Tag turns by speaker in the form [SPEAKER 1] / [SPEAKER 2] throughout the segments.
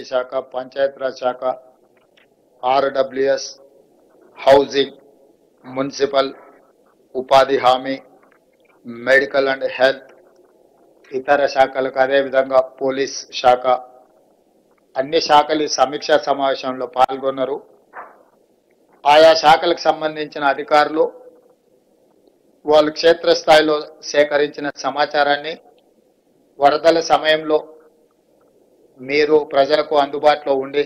[SPEAKER 1] శాఖ, పంచాయతీరాజ్ శాఖ, RWS, housing, municipal, ఉపాధి హామీ, మెడికల్ అండ్ హెల్త్, ఇతర శాఖలకు అదేవిధంగా పోలీస్ శాఖ, అన్ని శాఖలు సమీక్షా సమావేశంలో పాల్గొన్నారు. ఆయా శాఖలకు సంబంధించిన అధికారులు వాళ్ళు క్షేత్రస్థాయిలో సేకరించిన సమాచారాన్ని వరదల సమయంలో మీరు ప్రజలకు అందుబాటులో ఉండి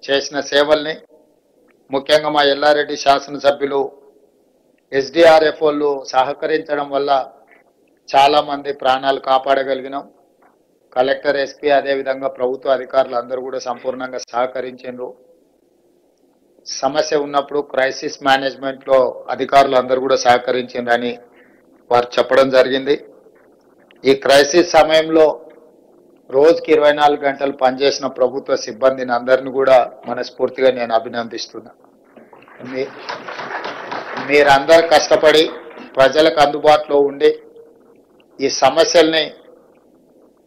[SPEAKER 1] చేసిన సేవల్ని, ముఖ్యంగా మా ఎల్లారెడ్డి శాసనసభ్యులు ఎస్డిఆర్ఎఫ్ వాళ్ళు సహకరించడం వల్ల చాలామంది ప్రాణాలు కాపాడగలిగినాం. కలెక్టర్, ఎస్పీ అదేవిధంగా ప్రభుత్వ అధికారులు అందరూ కూడా సంపూర్ణంగా సహకరించారు. సమస్య ఉన్నప్పుడు క్రైసిస్ మేనేజ్మెంట్లో అధికారులు అందరూ కూడా సహకరించిందని వారు చెప్పడం జరిగింది. ఈ క్రైసిస్ సమయంలో రోజుకి 24 గంటలు పనిచేసిన ప్రభుత్వ సిబ్బందిని అందరిని కూడా మనస్ఫూర్తిగా నేను అభినందిస్తున్నా. మీరందరూ కష్టపడి ప్రజలకు అందుబాటులో ఉండి ఈ సమస్యల్ని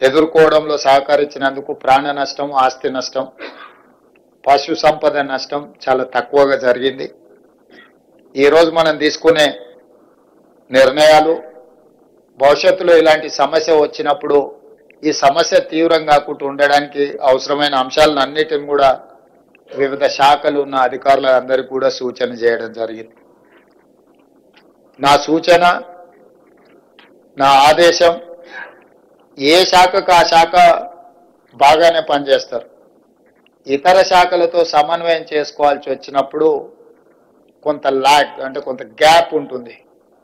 [SPEAKER 1] ఎదుర్కోవడంలో సహకరించినందుకు ప్రాణ నష్టం, ఆస్తి నష్టం, పశు సంపద నష్టం చాలా తక్కువగా జరిగింది. ఈరోజు మనం తీసుకునే నిర్ణయాలు భవిష్యత్తులో ఇలాంటి సమస్య వచ్చినప్పుడు ఈ సమస్య తీవ్రం కాకుండా ఉండడానికి అవసరమైన అంశాలను అన్నిటిని కూడా వివిధ శాఖలు ఉన్న అధికారులందరికీ కూడా సూచన చేయడం జరిగింది. నా సూచన, నా ఆదేశం, ఏ శాఖకు ఆ శాఖ బాగానే పనిచేస్తారు. ఇతర శాఖలతో సమన్వయం చేసుకోవాల్సి వచ్చినప్పుడు కొంత ల్యాగ్, అంటే కొంత గ్యాప్ ఉంటుంది.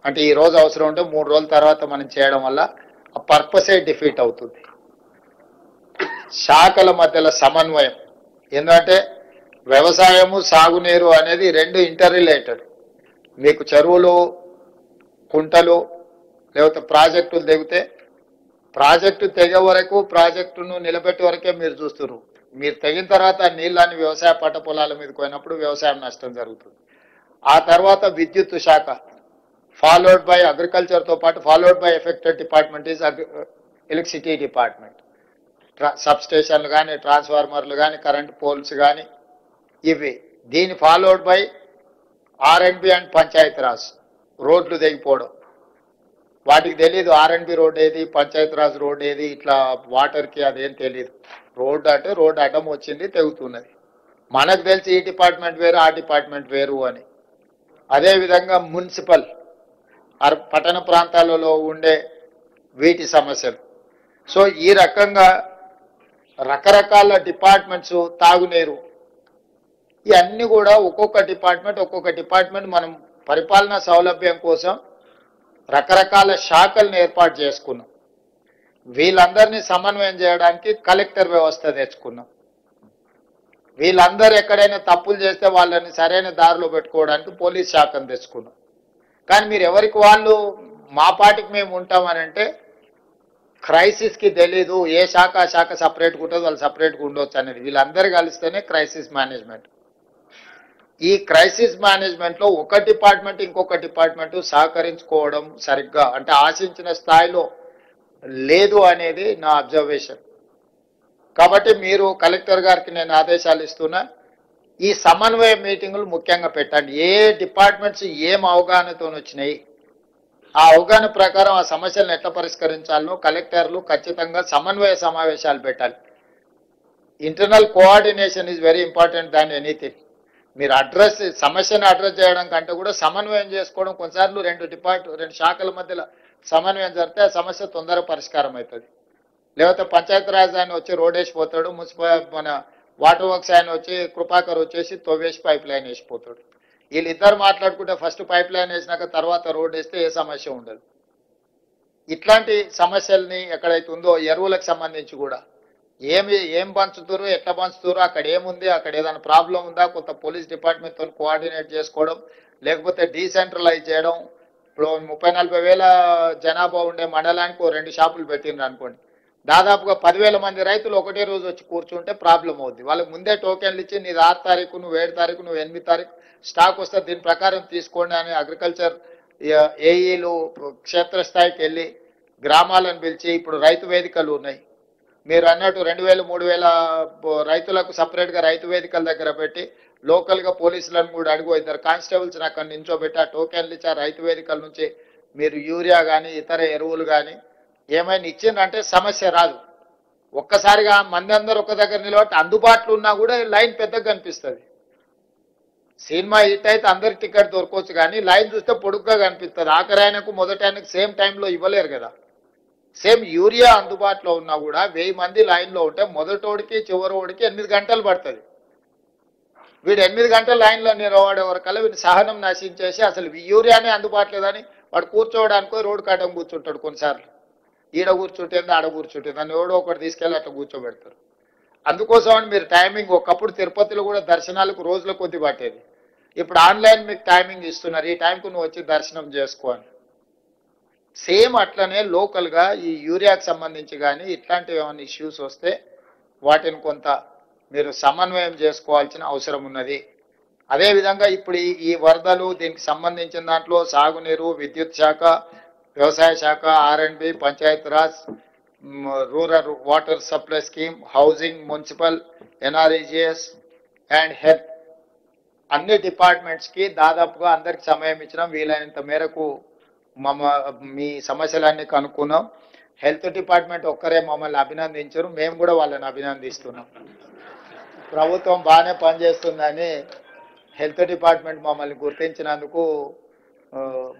[SPEAKER 1] అంటే ఈ రోజు అవసరం ఉంటే 3 రోజుల తర్వాత మనం చేయడం వల్ల ఆ పర్పసే డిఫీట్ అవుతుంది. శాఖల మధ్యలో సమన్వయం, ఎందుకంటే వ్యవసాయము, సాగునీరు అనేది రెండు ఇంటర్ రిలేటెడ్. మీకు చెరువులు, కుంటలు లేకపోతే ప్రాజెక్టులు తెగితే ప్రాజెక్టు తెగే వరకు, ప్రాజెక్టును నిలబెట్టే వరకే మీరు చూస్తున్నారు. మీరు తెగిన తర్వాత నీళ్ళని వ్యవసాయ పంట పొలాల మీదకి పోయినప్పుడు వ్యవసాయం నష్టం జరుగుతుంది. ఆ తర్వాత విద్యుత్ శాఖ, ఫాలోడ్ బై అగ్రికల్చర్తో పాటు followed by affected department is electricity department. Sub స్టేషన్లు కానీ, ట్రాన్స్ఫార్మర్లు కానీ, కరెంట్ పోల్స్ కానీ, ఇవి. దీని ఫాలోడ్ బై ఆర్ఎండ్బి అండ్ పంచాయతీరాజ్, రోడ్లు తెగిపోవడం. వాటికి తెలియదు ఆర్ఎండ్బి రోడ్ ఏది, పంచాయతీరాజ్ రోడ్ ఏది, ఇట్లా వాటర్కి అదేం తెలియదు. రోడ్డు అంటే రోడ్డు అడ్డం వచ్చింది, తెగుతున్నది. మనకు తెలిసి ఈ డిపార్ట్మెంట్ వేరు, ఆ డిపార్ట్మెంట్ వేరు అని. అదేవిధంగా మున్సిపల్, పట్టణ ప్రాంతాలలో ఉండే వీటి సమస్యలు. సో ఈ రకంగా రకరకాల డిపార్ట్మెంట్స్, తాగునీరు, ఇవన్నీ కూడా ఒక్కొక్క డిపార్ట్మెంట్ మనం పరిపాలనా సౌలభ్యం కోసం రకరకాల శాఖలను ఏర్పాటు చేసుకున్నాం. వీళ్ళందరినీ సమన్వయం చేయడానికి కలెక్టర్ వ్యవస్థ తెచ్చుకున్నాం. వీళ్ళందరూ ఎక్కడైనా తప్పులు చేస్తే వాళ్ళని సరైన దారిలో పెట్టుకోవడానికి పోలీస్ శాఖను తెచ్చుకున్నాం. కానీ మీరు ఎవరికి వాళ్ళు మా పాటికి మేము ఉంటామని అంటే క్రైసిస్కి తెలీదు, ఏ శాఖ ఆ శాఖ సపరేట్గా ఉంటుంది, వాళ్ళు సపరేట్గా ఉండొచ్చు అనేది. వీళ్ళందరూ కలిస్తేనే క్రైసిస్ మేనేజ్మెంట్. ఈ క్రైసిస్ మేనేజ్మెంట్లో ఒక డిపార్ట్మెంట్ ఇంకొక డిపార్ట్మెంట్ సహకరించుకోవడం సరిగ్గా, అంటే ఆశించిన స్థాయిలో లేదు అనేది నా అబ్జర్వేషన్. కాబట్టి మీరు కలెక్టర్ గారికి నేను ఆదేశాలు ఇస్తున్నా, ఈ సమన్వయ మీటింగులు ముఖ్యంగా పెట్టండి. ఏ డిపార్ట్మెంట్స్ ఏం అవగాహనతో వచ్చినాయి, ఆ అవగాహన ప్రకారం ఆ సమస్యలను ఎట్లా పరిష్కరించాలనో కలెక్టర్లు ఖచ్చితంగా సమన్వయ సమావేశాలు పెట్టాలి. Internal coordination is very important than anything. మీరు సమస్యను అడ్రస్ చేయడం కంటే కూడా సమన్వయం చేసుకోవడం. కొన్నిసార్లు రెండు శాఖల మధ్యలో సమన్వయం జరిగితే ఆ సమస్య తొందరగా పరిష్కారం అవుతుంది. లేకపోతే పంచాయతీరాజ్ ఆయన వచ్చి రోడ్ వేసిపోతాడు, మన వాటర్ వర్క్స్ ఆయన వచ్చి కృపాకర్ వచ్చేసి తవ్వేసి పైప్ లైన్ వేసిపోతాడు. వీళ్ళిద్దరు మాట్లాడుకుంటే ఫస్ట్ పైప్ లైన్ వేసినాక తర్వాత రోడ్ వేస్తే ఏ సమస్య ఉండదు. ఇట్లాంటి సమస్యల్ని ఎక్కడైతే ఉందో ఎరువులకు సంబంధించి కూడా ఏం పంచుతారు, ఎట్లా పంచుతారు, అక్కడ ఏముంది, అక్కడ ఏదైనా ప్రాబ్లం ఉందా, కొంత పోలీస్ డిపార్ట్మెంట్తో కోఆర్డినేట్ చేసుకోవడం, లేకపోతే డీసెంట్రలైజ్ చేయడం. ఇప్పుడు 30-40 వేల జనాభా ఉండే మండలానికి 2 షాపులు పెట్టిండ్రు అనుకోండి, దాదాపుగా 10,000 మంది రైతులు ఒకటే రోజు వచ్చి కూర్చుంటే ప్రాబ్లం అవుద్ది. వాళ్ళకి ముందే టోకెన్లు ఇచ్చి నీది 6 తారీఖు, నువ్వు 7 తారీఖు, నువ్వు 8 తారీఖు స్టాక్ వస్తే దీని ప్రకారం తీసుకోండి అని అగ్రికల్చర్ ఏఈలు క్షేత్రస్థాయికి వెళ్ళి గ్రామాలను పిలిచి, ఇప్పుడు రైతు వేదికలు ఉన్నాయి, మీరు అన్నట్టు 2000 3000 రైతులకు సపరేట్గా రైతు వేదికల దగ్గర పెట్టి లోకల్గా పోలీసులను కూడా అడుగు ఇద్దరు కానిస్టేబుల్స్ అక్కడ నించోబెట్టి ఆ టోకెన్లు ఇచ్చి ఆ రైతు వేదికల నుంచి మీరు యూరియా కానీ ఇతర ఎరువులు కానీ ఏమైనా ఇచ్చిందంటే సమస్య రాదు. ఒక్కసారిగా మంది అందరూ ఒక దగ్గర నిలబట్టి అందుబాటులో ఉన్నా కూడా లైన్ పెద్దగా కనిపిస్తుంది. సినిమా హిట్ అయితే అందరికి టికెట్ దొరకవచ్చు కానీ లైన్ చూస్తే పొడుగ్గా కనిపిస్తుంది. ఆఖరి ఆయనకు మొదటి ఆయనకు సేమ్ టైంలో ఇవ్వలేరు కదా. సేమ్ యూరియా అందుబాటులో ఉన్నా కూడా 1000 మంది లైన్లో ఉంటే మొదటోడికి చివరోడికి 8 గంటలు పడుతుంది. వీడు 8 గంటల లైన్లో నిలబడే వరకల్లా వీడు సహనం నశించేసి అసలు యూరియానే అందుబాటులో లేదని వాడు కూర్చోవడానికి రోడ్డు కాటం కూర్చుంటాడు. కొన్నిసార్లు ఈడ కూర్చుంటుంది ఆడ కూర్చుంటుంది అని ఎవడో ఒకటి తీసుకెళ్ళి అట్లా కూర్చోబెడతారు. అందుకోసమని మీరు టైమింగ్ ఒకప్పుడు తిరుపతిలో కూడా దర్శనాలకు రోజుల కొద్ది పట్టేది. ఇప్పుడు ఆన్లైన్ మీకు టైమింగ్ ఇస్తున్నారు, ఈ టైంకు నువ్వు వచ్చి దర్శనం చేసుకో అని. సేమ్ అట్లనే లోకల్గా ఈ యూరియాకి సంబంధించి కానీ ఇట్లాంటివి ఏమైనా ఇష్యూస్ వస్తే వాటిని కొంత మీరు సమన్వయం చేసుకోవాల్సిన అవసరం ఉన్నది. అదేవిధంగా ఇప్పుడు ఈ వరదలు దీనికి సంబంధించిన దాంట్లో సాగునీరు, విద్యుత్ శాఖ, వ్యవసాయ శాఖ, R&B, Panchayati Raj, rural water supply scheme, housing, municipal, NREGS and health అన్ని డిపార్ట్మెంట్స్కి దాదాపుగా అందరికి సమయం ఇచ్చినాం. వీలైనంత మేరకు మీ సమస్యలన్నీ కనుక్కున్నాం. హెల్త్ డిపార్ట్మెంట్ ఒక్కరే మమ్మల్ని అభినందించారు, మేము కూడా వాళ్ళని అభినందిస్తున్నాం. ప్రభుత్వం బాగానే పనిచేస్తుందని హెల్త్ డిపార్ట్మెంట్ మమ్మల్ని గుర్తించినందుకు,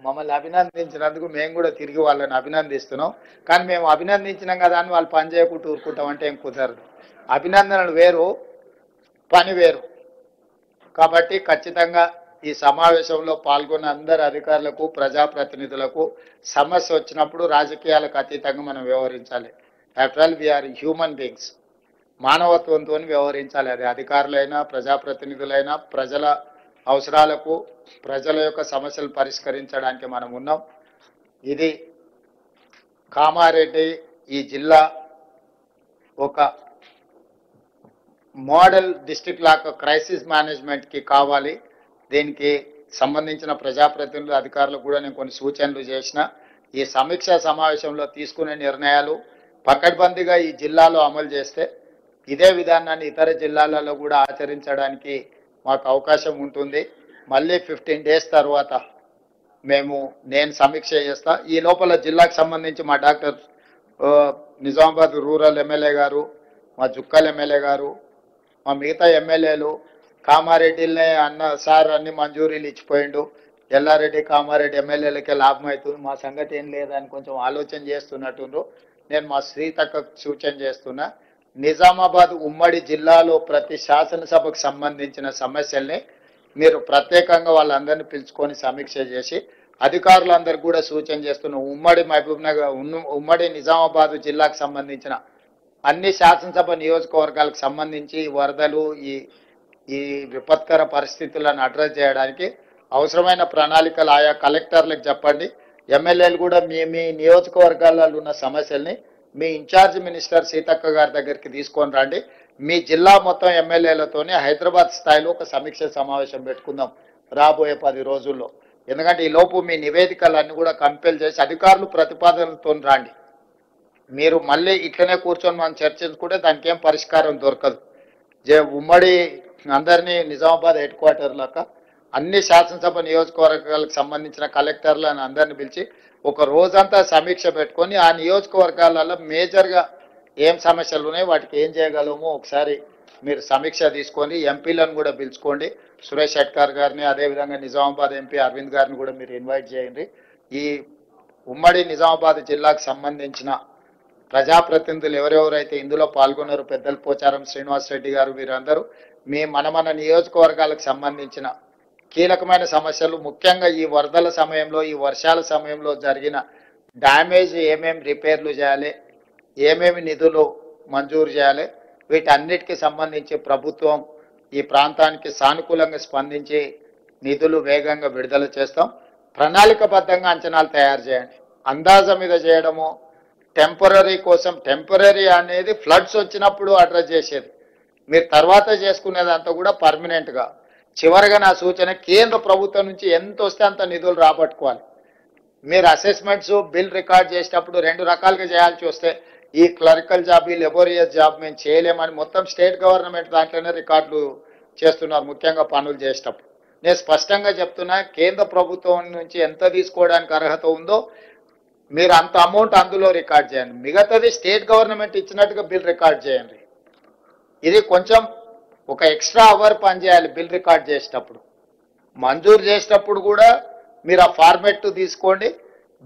[SPEAKER 1] మమ్మల్ని అభినందించినందుకు మేము కూడా తిరిగి వాళ్ళని అభినందిస్తున్నాం. కానీ మేము అభినందించినాం కదా అని వాళ్ళు పని చేయకుండా ఊరుకుంటాం అంటే ఏం కుదరదు. అభినందనలు వేరు, పని వేరు. కాబట్టి ఖచ్చితంగా ఈ సమావేశంలో పాల్గొన్న అందరు అధికారులకు, ప్రజాప్రతినిధులకు సమస్య వచ్చినప్పుడు రాజకీయాలకు అతీతంగా మనం వ్యవహరించాలి. After all we are human beings, మానవత్వంతో వ్యవహరించాలి. అది అధికారులైనా ప్రజాప్రతినిధులైనా ప్రజల అవసరాలకు, ప్రజల యొక్క సమస్యలు పరిష్కరించడానికి మనం ఉన్నాం. ఇది కామారెడ్డి ఈ జిల్లా ఒక మోడల్ డిస్ట్రిక్ట్ లాగా క్రైసిస్ మేనేజ్మెంట్కి కావాలి. దీనికి సంబంధించిన ప్రజాప్రతినిధులు, అధికారులకు కూడా నేను కొన్ని సూచనలు చేసిన. ఈ సమీక్షా సమావేశంలో తీసుకునే నిర్ణయాలు పకడ్బందీగా ఈ జిల్లాలో అమలు చేస్తే ఇదే విధానాన్ని ఇతర జిల్లాలలో కూడా ఆచరించడానికి మాకు అవకాశం ఉంటుంది. మళ్ళీ 15 days తర్వాత నేను సమీక్ష చేస్తా. ఈ లోపల జిల్లాకు సంబంధించి మా డాక్టర్ నిజామాబాద్ రూరల్ ఎమ్మెల్యే గారు, మా జుక్కల్ ఎమ్మెల్యే గారు, మా మిగతా ఎమ్మెల్యేలు కామారెడ్డిలనే అన్న సార్ అన్ని మంజూరీలు ఇచ్చిపోయిండు, ఎల్లారెడ్డి కామారెడ్డి ఎమ్మెల్యేలకే లాభం అవుతుంది, మా సంగతి ఏం లేదని కొంచెం ఆలోచన చేస్తున్నట్టు నేను మా శ్రీతక్కకు సూచన చేస్తున్నా. నిజామాబాద్ ఉమ్మడి జిల్లాలో ప్రతి శాసనసభకు సంబంధించిన సమస్యల్ని మీరు ప్రత్యేకంగా వాళ్ళందరినీ పిలుచుకొని సమీక్ష చేసి అధికారులందరికీ కూడా సూచన చేస్తున్న ఉమ్మడి మహబూబ్ నగర్, ఉమ్మడి నిజామాబాద్ జిల్లాకు సంబంధించిన అన్ని శాసనసభ నియోజకవర్గాలకు సంబంధించి వరదలు, ఈ విపత్కర పరిస్థితులను అడ్రస్ చేయడానికి అవసరమైన ప్రణాళికలు ఆయా కలెక్టర్లకు చెప్పండి. ఎమ్మెల్యేలు కూడా మీ నియోజకవర్గాలలో ఉన్న సమస్యల్ని మీ ఇన్ఛార్జ్ మినిస్టర్ సీతక్క గారి దగ్గరికి తీసుకొని రండి. మీ జిల్లా మొత్తం ఎమ్మెల్యేలతోనే హైదరాబాద్ స్థాయిలో ఒక సమీక్ష సమావేశం పెట్టుకుందాం రాబోయే 10 రోజుల్లో. ఎందుకంటే ఈ లోపు మీ నివేదికలన్నీ కూడా కంపెల్ చేసి అధికారులు ప్రతిపాదనలతో రండి. మీరు మళ్ళీ ఇట్లనే కూర్చొని మనం చర్చించుకుంటే దానికి ఏం పరిష్కారం దొరకదు. ఉమ్మడి అందరినీ నిజామాబాద్ హెడ్ క్వార్టర్ లాగా అన్ని శాసనసభ నియోజకవర్గాలకు సంబంధించిన కలెక్టర్లను అందరిని పిలిచి ఒక రోజంతా సమీక్ష పెట్టుకొని ఆ నియోజకవర్గాలలో మేజర్గా ఏం సమస్యలు ఉన్నాయి, వాటికి ఏం చేయగలమో ఒకసారి మీరు సమీక్ష తీసుకొని ఎంపీలను కూడా పిలుచుకోండి. సురేష్ షెట్కార్ గారిని, అదేవిధంగా నిజామాబాద్ ఎంపీ అరవింద్ గారిని కూడా మీరు ఇన్వైట్ చేయండి. ఈ ఉమ్మడి నిజామాబాద్ జిల్లాకు సంబంధించిన ప్రజాప్రతినిధులు ఎవరెవరైతే ఇందులో పాల్గొన్నారో, పెద్దలు పోచారం శ్రీనివాస్ రెడ్డి గారు, వీరందరూ మన నియోజకవర్గాలకు సంబంధించిన కీలకమైన సమస్యలు, ముఖ్యంగా ఈ వరదల సమయంలో, ఈ వర్షాల సమయంలో జరిగిన డ్యామేజ్ ఏమేమి రిపేర్లు చేయాలి, ఏమేమి నిధులు మంజూరు చేయాలి, వీటన్నిటికీ సంబంధించి ప్రభుత్వం ఈ ప్రాంతానికి సానుకూలంగా స్పందించి నిధులు వేగంగా విడుదల చేస్తాం. ప్రణాళికబద్ధంగా అంచనాలు తయారు చేయండి. అందాజ మీద చేయడము, టెంపరీ కోసం, టెంపరీ అనేది ఫ్లడ్స్ వచ్చినప్పుడు అడ్రస్ చేసేది, మీరు తర్వాత చేసుకునేదంతా కూడా పర్మనెంట్గా. చివరిగా నా సూచన, కేంద్ర ప్రభుత్వం నుంచి ఎంత వస్తే అంత నిధులు రాబట్టుకోవాలి. మీరు అసెస్మెంట్స్ బిల్ రికార్డ్ చేసేటప్పుడు 2 రకాలుగా చేయాల్సి వస్తే ఈ క్లరికల్ జాబ్ ఈ లెబోరియస్ జాబ్ మేము చేయలేమని మొత్తం స్టేట్ గవర్నమెంట్ దాంట్లోనే రికార్డులు చేస్తున్నారు, ముఖ్యంగా పనులు చేసేటప్పుడు. నేను స్పష్టంగా చెప్తున్నా, కేంద్ర ప్రభుత్వం నుంచి ఎంత తీసుకోవడానికి అర్హత ఉందో మీరు అంత అమౌంట్ అందులో రికార్డ్ చేయండి. మిగతాది స్టేట్ గవర్నమెంట్ ఇచ్చినట్టుగా బిల్ రికార్డ్ చేయండి. ఇది కొంచెం ఒక ఎక్స్ట్రా అవర్ పని చేయాలి బిల్ రికార్డ్ చేసేటప్పుడు. మంజూరు చేసేటప్పుడు కూడా మీరు ఆ ఫార్మేట్ తీసుకోండి,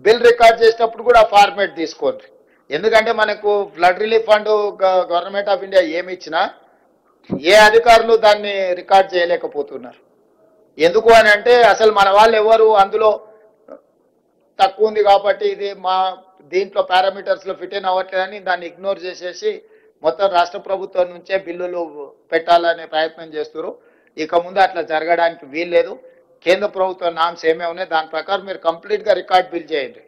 [SPEAKER 1] బిల్ రికార్డ్ చేసేటప్పుడు కూడా ఆ ఫార్మేట్ తీసుకోండి. ఎందుకంటే మనకు flood relief fund government of India ఏమి ఇచ్చినా ఏ అధికారులు దాన్ని రికార్డ్ చేయలేకపోతున్నారు. ఎందుకు అని అంటే అసలు మన వాళ్ళు ఎవరు అందులో తక్కువ ఉంది కాబట్టి ఇది మా దీంట్లో పారామీటర్స్లో ఫిట్ ఇన్ అవ్వట్లేదని దాన్ని ఇగ్నోర్ చేసేసి మొత్తం రాష్ట్ర ప్రభుత్వం నుంచే బిల్లులు పెట్టాలనే ప్రయత్నం చేస్తారు. ఇక ముందు అట్లా జరగడానికి వీల్లేదు. కేంద్ర ప్రభుత్వం నామ్స్ ఏమేమి ఉన్నాయి దాని ప్రకారం మీరు కంప్లీట్గా రికార్డ్ బిల్ చేయండి.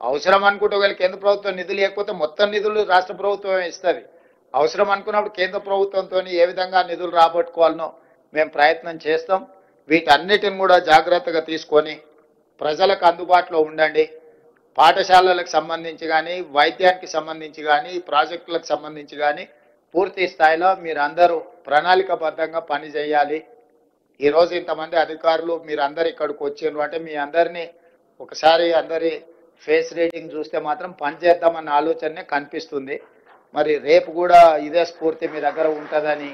[SPEAKER 1] అవసరం అనుకుంటే ఒకవేళ కేంద్ర ప్రభుత్వం నిధులు లేకపోతే మొత్తం నిధులు రాష్ట్ర ప్రభుత్వమే ఇస్తుంది. అవసరం అనుకున్నప్పుడు కేంద్ర ప్రభుత్వంతో ఏ విధంగా నిధులు రాబట్టుకోవాలనో మేము ప్రయత్నం చేస్తాం. వీటన్నిటిని కూడా జాగ్రత్తగా తీసుకొని ప్రజలకు అందుబాటులో ఉండండి. పాఠశాలలకు సంబంధించి కానీ, వైద్యానికి సంబంధించి కానీ, ప్రాజెక్టులకు సంబంధించి కానీ పూర్తి స్థాయిలో మీరు అందరూ ప్రణాళికబద్ధంగా పని చేయాలి. ఈరోజు ఇంతమంది అధికారులు మీరు అందరు ఇక్కడికి వచ్చారు అంటే మీ అందరినీ ఒకసారి అందరి ఫేస్ రీడింగ్ చూస్తే మాత్రం పని చేద్దామన్న ఆలోచనే కనిపిస్తుంది. మరి రేపు కూడా ఇదే స్ఫూర్తి మీ దగ్గర ఉంటుందని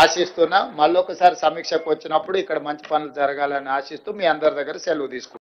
[SPEAKER 1] ఆశిస్తున్నా. మళ్ళొకసారి సమీక్షకు వచ్చినప్పుడు ఇక్కడ మంచి పనులు జరగాలని ఆశిస్తూ మీ అందరి దగ్గర సెలవు తీసుకుంటాను.